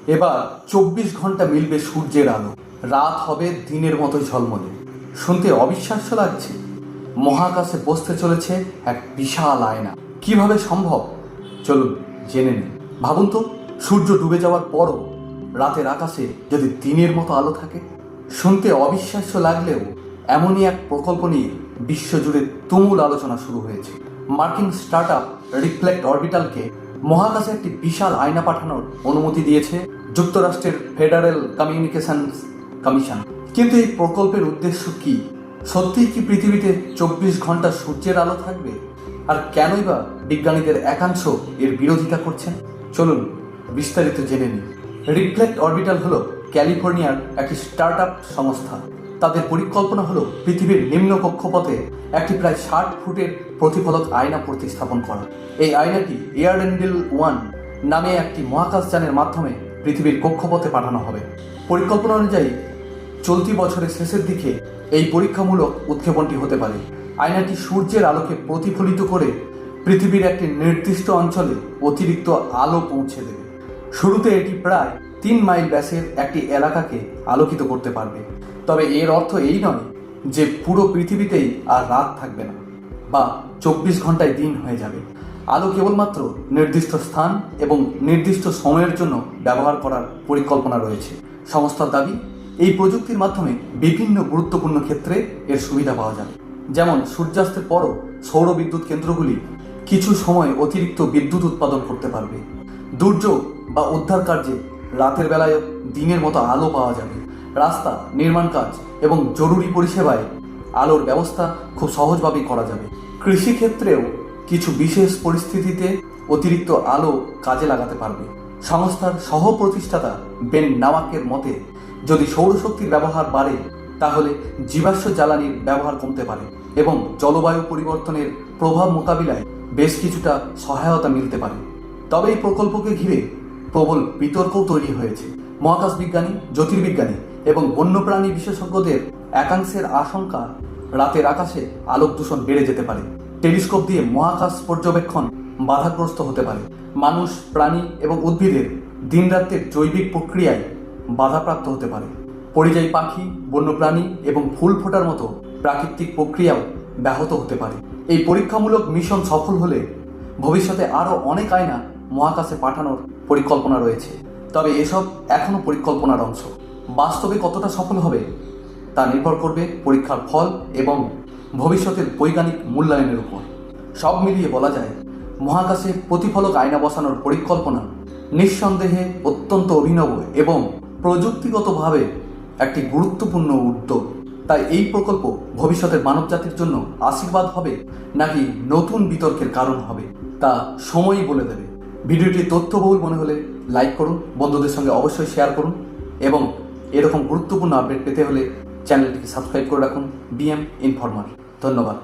এবার 24 ঘন্টা মিলবে সূর্যের আলো, রাত হবে দিনের মতোই ঝলমলে। শুনতে অবিশ্বাস্য লাগছে, মহাকাশে বসতে চলেছে এক বিশাল আয়না। কিভাবে সম্ভব চলুন জেনে নিন। ভাবুন তো, সূর্য ডুবে যাওয়ার পরও রাতের আকাশে যদি দিনের মতো আলো থাকে। শুনতে অবিশ্বাস্য লাগলেও এমনই এক প্রকল্প নিয়ে বিশ্বজুড়ে তুমুল আলোচনা শুরু হয়েছে। মার্কিন স্টার্টআপ রিফ্লেক্ট অরবিটালকে মহাকাশে একটি বিশাল আয়না পাঠানোর অনুমতি দিয়েছে যুক্তরাষ্ট্রের ফেডারেল কমিউনিকেশনস কমিশন। কিন্তু এই প্রকল্পের উদ্দেশ্য কি? সত্যিই কি পৃথিবীতে 24 ঘন্টা সূর্যের আলো থাকবে? আর কেনই বা বিজ্ঞানীদের একাংশ এর বিরোধিতা করছেন? চলুন বিস্তারিত জেনে নিই। রিফ্লেক্ট অরবিটাল হলো ক্যালিফোর্নিয়ার একটি স্টার্টআপ সংস্থা। তাদের পরিকল্পনা হলো পৃথিবীর নিম্ন কক্ষপথে একটি প্রায় 60 ফুটের প্রতিফলক আয়না প্রতিস্থাপন করা। এই আয়নাটি এয়ারডেন্ডেল-1 নামে একটি মহাকাশযানের মাধ্যমে পৃথিবীর কক্ষপথে পাঠানো হবে। পরিকল্পনা অনুযায়ী চলতি বছরের শেষের দিকে এই পরীক্ষামূলক উৎক্ষেপণটি হতে পারে। আয়নাটি সূর্যের আলোকে প্রতিফলিত করে পৃথিবীর একটি নির্দিষ্ট অঞ্চলে অতিরিক্ত আলো পৌঁছে দেবে। শুরুতে এটি প্রায় 3 মাইল ব্যাসের একটি এলাকাকে আলোকিত করতে পারবে। তবে এর অর্থ এই নয় যে পুরো পৃথিবীতেই আর রাত থাকবে না বা 24 ঘন্টায় দিন হয়ে যাবে। আলো কেবলমাত্র নির্দিষ্ট স্থান এবং নির্দিষ্ট সময়ের জন্য ব্যবহার করার পরিকল্পনা রয়েছে। সংস্থার দাবি, এই প্রযুক্তির মাধ্যমে বিভিন্ন গুরুত্বপূর্ণ ক্ষেত্রে এর সুবিধা পাওয়া যাবে। যেমন সূর্যাস্তের পরও সৌর বিদ্যুৎ কেন্দ্রগুলি কিছু সময় অতিরিক্ত বিদ্যুৎ উৎপাদন করতে পারবে। দুর্যোগ বা উদ্ধার কার্যে রাতের বেলায় দিনের মতো আলো পাওয়া যাবে। রাস্তা নির্মাণ কাজ এবং জরুরি পরিষেবায় আলোর ব্যবস্থা খুব সহজভাবেই করা যাবে। কৃষিক্ষেত্রেও কিছু বিশেষ পরিস্থিতিতে অতিরিক্ত আলো কাজে লাগাতে পারবে। সংস্থার সহ প্রতিষ্ঠাতা বেন নাওয়াকের মতে, যদি সৌরশক্তির ব্যবহার বাড়ে তাহলে জীবাশ্ম জ্বালানির ব্যবহার কমতে পারে এবং জলবায়ু পরিবর্তনের প্রভাব মোকাবিলায় বেশ কিছুটা সহায়তা মিলতে পারে। তবে এই প্রকল্পকে ঘিরে প্রবল বিতর্কও তৈরি হয়েছে। মহাকাশ বিজ্ঞানী, জ্যোতির্বিজ্ঞানী এবং বন্যপ্রাণী বিশেষজ্ঞদের একাংশের আশঙ্কা, রাতের আকাশে আলোক দূষণ বেড়ে যেতে পারে। টেলিস্কোপ দিয়ে মহাকাশ পর্যবেক্ষণ বাধাগ্রস্ত হতে পারে। মানুষ, প্রাণী এবং উদ্ভিদের দিনরাতের জৈবিক প্রক্রিয়ায় বাধাপ্রাপ্ত হতে পারে। পরিযায়ী পাখি, বন্যপ্রাণী এবং ফুল ফোটার মতো প্রাকৃতিক প্রক্রিয়াও ব্যাহত হতে পারে। এই পরীক্ষামূলক মিশন সফল হলে ভবিষ্যতে আরও অনেক আয়না মহাকাশে পাঠানোর পরিকল্পনা রয়েছে। তবে এসব এখনও পরিকল্পনার অংশ। বাস্তবে কতটা সফল হবে তা নির্ভর করবে পরীক্ষার ফল এবং ভবিষ্যতের বৈজ্ঞানিক মূল্যায়নের উপর। সব মিলিয়ে বলা যায়, মহাকাশে প্রতিফলক আয়না বসানোর পরিকল্পনা নিঃসন্দেহে অত্যন্ত অভিনব এবং প্রযুক্তিগতভাবে একটি গুরুত্বপূর্ণ উদ্যোগ। তাই এই প্রকল্প ভবিষ্যতের মানবজাতির জন্য আশীর্বাদ হবে নাকি নতুন বিতর্কের কারণ হবে তা সময়ই বলে দেবে। ভিডিওটি তথ্যবহুল মনে হলে লাইক করুন, বন্ধুদের সঙ্গে অবশ্যই শেয়ার করুন এবং এরকম গুরুত্বপূর্ণ আপডেট পেতে হলে চ্যানেলটিকে সাবস্ক্রাইব করে রাখুন। BM informer. ধন্যবাদ।